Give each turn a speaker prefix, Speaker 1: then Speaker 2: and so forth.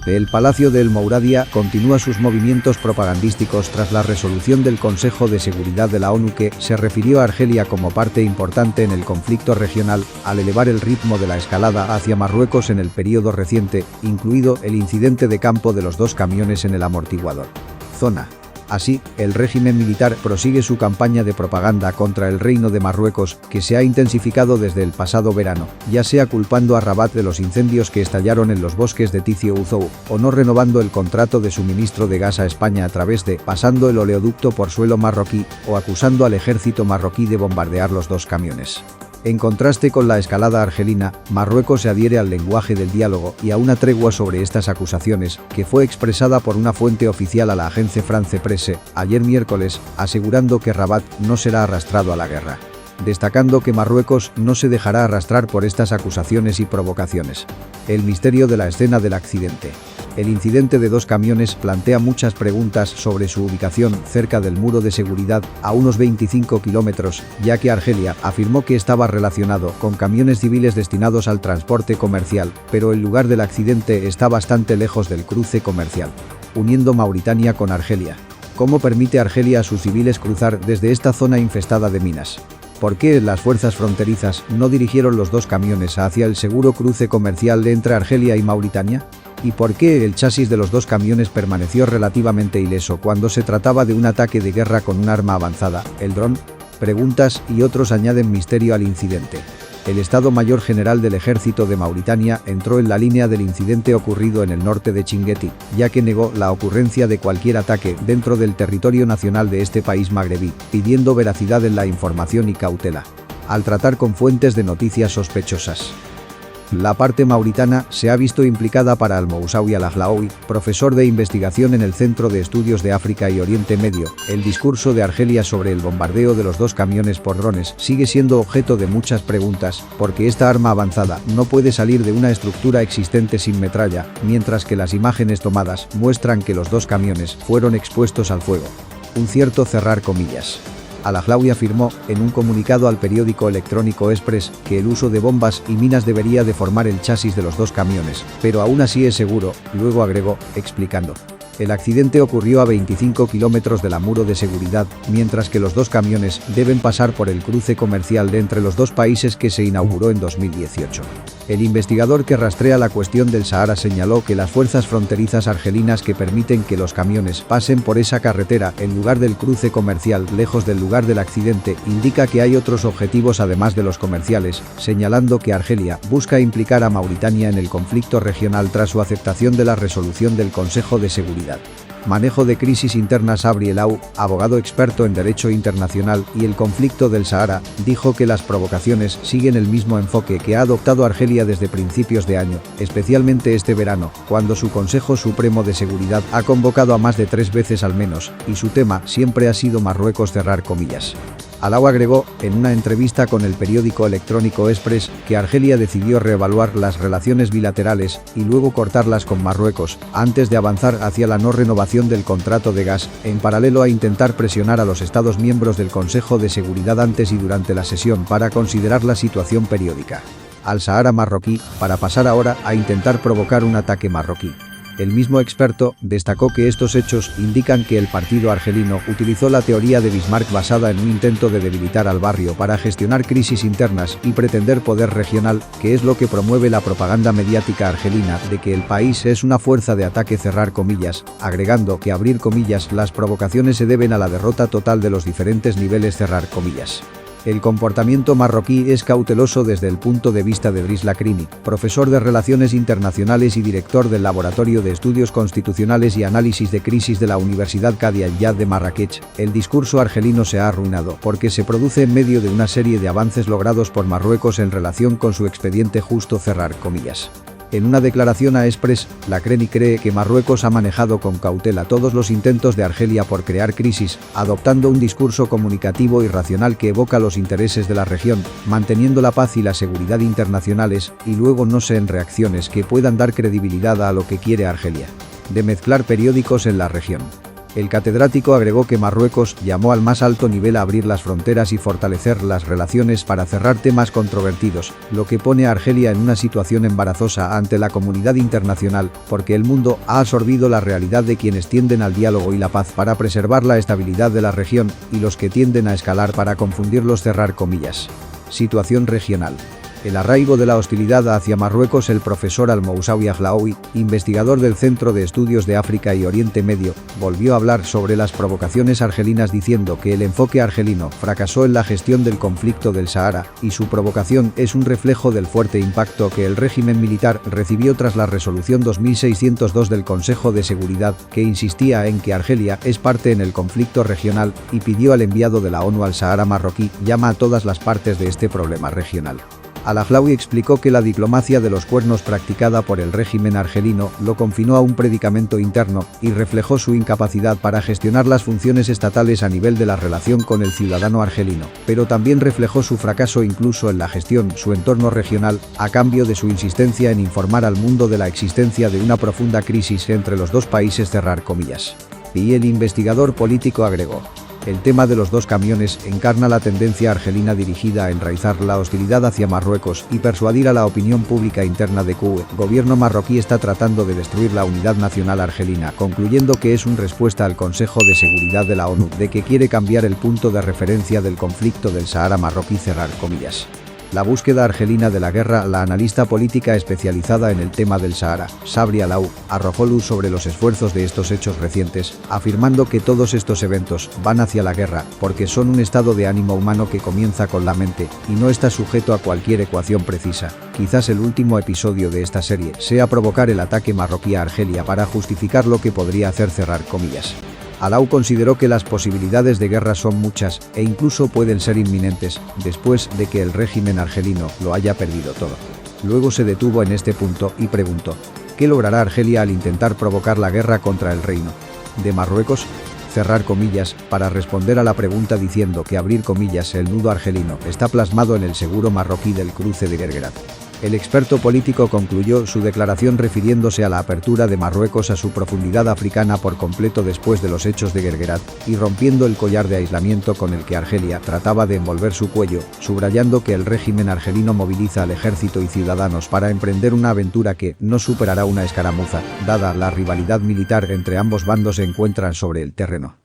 Speaker 1: El Palacio de El Mouradia continúa sus movimientos propagandísticos tras la resolución del Consejo de Seguridad de la ONU que se refirió a Argelia como parte importante en el conflicto regional al elevar el ritmo de la escalada hacia Marruecos en el período reciente, incluido el incidente de campo de los 2 camiones en el amortiguador. Zona. Así, el régimen militar prosigue su campaña de propaganda contra el Reino de Marruecos, que se ha intensificado desde el pasado verano, ya sea culpando a Rabat de los incendios que estallaron en los bosques de Tizi Ouzou, o no renovando el contrato de suministro de gas a España a través de pasando el oleoducto por suelo marroquí, o acusando al ejército marroquí de bombardear los 2 camiones. En contraste con la escalada argelina, Marruecos se adhiere al lenguaje del diálogo y a una tregua sobre estas acusaciones, que fue expresada por una fuente oficial a la agencia France Presse, ayer miércoles, asegurando que Rabat no será arrastrado a la guerra. Destacando que Marruecos no se dejará arrastrar por estas acusaciones y provocaciones. El misterio de la escena del accidente. El incidente de 2 camiones plantea muchas preguntas sobre su ubicación cerca del muro de seguridad a unos 25 kilómetros, ya que Argelia afirmó que estaba relacionado con camiones civiles destinados al transporte comercial, pero el lugar del accidente está bastante lejos del cruce comercial. Uniendo Mauritania con Argelia. ¿Cómo permite Argelia a sus civiles cruzar desde esta zona infestada de minas? ¿Por qué las fuerzas fronterizas no dirigieron los 2 camiones hacia el seguro cruce comercial entre Argelia y Mauritania? ¿Y por qué el chasis de los 2 camiones permaneció relativamente ileso cuando se trataba de un ataque de guerra con un arma avanzada, el dron? Preguntas y otros añaden misterio al incidente. El Estado Mayor General del Ejército de Mauritania entró en la línea del incidente ocurrido en el norte de Chinguetti, ya que negó la ocurrencia de cualquier ataque dentro del territorio nacional de este país magrebí, pidiendo veracidad en la información y cautela. Al tratar con fuentes de noticias sospechosas. La parte mauritana se ha visto implicada para Al-Moussaoui Al-Aghlaoui, profesor de investigación en el Centro de Estudios de África y Oriente Medio. El discurso de Argelia sobre el bombardeo de los 2 camiones por drones sigue siendo objeto de muchas preguntas, porque esta arma avanzada no puede salir de una estructura existente sin metralla, mientras que las imágenes tomadas muestran que los 2 camiones fueron expuestos al fuego. Un cierto cerrar comillas. Al-Aghlaoui afirmó, en un comunicado al periódico electrónico Express, que el uso de bombas y minas debería deformar el chasis de los 2 camiones, pero aún así es seguro, luego agregó, explicando. El accidente ocurrió a 25 kilómetros de la muro de seguridad, mientras que los 2 camiones deben pasar por el cruce comercial de entre los 2 países que se inauguró en 2018. El investigador que rastrea la cuestión del Sahara señaló que las fuerzas fronterizas argelinas que permiten que los camiones pasen por esa carretera en lugar del cruce comercial lejos del lugar del accidente indica que hay otros objetivos además de los comerciales, señalando que Argelia busca implicar a Mauritania en el conflicto regional tras su aceptación de la resolución del Consejo de Seguridad. Manejo de crisis internas. Sabri El-Aoui, abogado experto en derecho internacional y el conflicto del Sahara, dijo que las provocaciones siguen el mismo enfoque que ha adoptado Argelia desde principios de año, especialmente este verano, cuando su Consejo Supremo de Seguridad ha convocado a más de 3 veces al menos, y su tema siempre ha sido Marruecos cerrar comillas. Al-Aoui agregó, en una entrevista con el periódico electrónico Express, que Argelia decidió reevaluar las relaciones bilaterales y luego cortarlas con Marruecos, antes de avanzar hacia la no renovación del contrato de gas, en paralelo a intentar presionar a los Estados miembros del Consejo de Seguridad antes y durante la sesión para considerar la situación periódica. Al Sahara marroquí, para pasar ahora a intentar provocar un ataque marroquí. El mismo experto destacó que estos hechos indican que el partido argelino utilizó la teoría de Bismarck basada en un intento de debilitar al barrio para gestionar crisis internas y pretender poder regional, que es lo que promueve la propaganda mediática argelina de que el país es una fuerza de ataque cerrar comillas, agregando que abrir comillas las provocaciones se deben a la derrota total de los diferentes niveles cerrar comillas. El comportamiento marroquí es cauteloso desde el punto de vista de Driss Lakrini, profesor de Relaciones Internacionales y director del Laboratorio de Estudios Constitucionales y Análisis de Crisis de la Universidad Qadi Ayyad de Marrakech. El discurso argelino se ha arruinado porque se produce en medio de una serie de avances logrados por Marruecos en relación con su expediente justo cerrar comillas. En una declaración a Express, Lakrini cree que Marruecos ha manejado con cautela todos los intentos de Argelia por crear crisis, adoptando un discurso comunicativo y racional que evoca los intereses de la región, manteniendo la paz y la seguridad internacionales, y luego no en reacciones que puedan dar credibilidad a lo que quiere Argelia. De mezclar periódicos en la región. El catedrático agregó que Marruecos llamó al más alto nivel a abrir las fronteras y fortalecer las relaciones para cerrar temas controvertidos, lo que pone a Argelia en una situación embarazosa ante la comunidad internacional, porque el mundo ha absorbido la realidad de quienes tienden al diálogo y la paz para preservar la estabilidad de la región y los que tienden a escalar para confundirlos, cerrar comillas. Situación regional. El arraigo de la hostilidad hacia Marruecos. El profesor Al-Moussaoui Aghlaoui, investigador del Centro de Estudios de África y Oriente Medio, volvió a hablar sobre las provocaciones argelinas diciendo que el enfoque argelino fracasó en la gestión del conflicto del Sahara y su provocación es un reflejo del fuerte impacto que el régimen militar recibió tras la resolución 2602 del Consejo de Seguridad, que insistía en que Argelia es parte en el conflicto regional y pidió al enviado de la ONU al Sahara marroquí llama a todas las partes de este problema regional. Al-Aghlaoui explicó que la diplomacia de los cuernos practicada por el régimen argelino lo confinó a un predicamento interno y reflejó su incapacidad para gestionar las funciones estatales a nivel de la relación con el ciudadano argelino, pero también reflejó su fracaso incluso en la gestión su entorno regional, a cambio de su insistencia en informar al mundo de la existencia de una profunda crisis entre los dos países, cerrar comillas. Y el investigador político agregó: el tema de los dos camiones encarna la tendencia argelina dirigida a enraizar la hostilidad hacia Marruecos y persuadir a la opinión pública interna de que el gobierno marroquí está tratando de destruir la unidad nacional argelina, concluyendo que es una respuesta al Consejo de Seguridad de la ONU de que quiere cambiar el punto de referencia del conflicto del Sahara marroquí, cerrar comillas. La búsqueda argelina de la guerra. La analista política especializada en el tema del Sahara, Sabri Alaou, arrojó luz sobre los esfuerzos de estos hechos recientes, afirmando que todos estos eventos van hacia la guerra porque son un estado de ánimo humano que comienza con la mente y no está sujeto a cualquier ecuación precisa. Quizás el último episodio de esta serie sea provocar el ataque marroquí a Argelia para justificar lo que podría hacer, cerrar comillas. Alaou consideró que las posibilidades de guerra son muchas e incluso pueden ser inminentes, después de que el régimen argelino lo haya perdido todo. Luego se detuvo en este punto y preguntó: ¿qué logrará Argelia al intentar provocar la guerra contra el reino de Marruecos? Cerrar comillas, para responder a la pregunta diciendo que, abrir comillas, el nudo argelino está plasmado en el seguro marroquí del cruce de Guerguerat. El experto político concluyó su declaración refiriéndose a la apertura de Marruecos a su profundidad africana por completo después de los hechos de Guerguerat y rompiendo el collar de aislamiento con el que Argelia trataba de envolver su cuello, subrayando que el régimen argelino moviliza al ejército y ciudadanos para emprender una aventura que no superará una escaramuza, dada la rivalidad militar entre ambos bandos se encuentran sobre el terreno.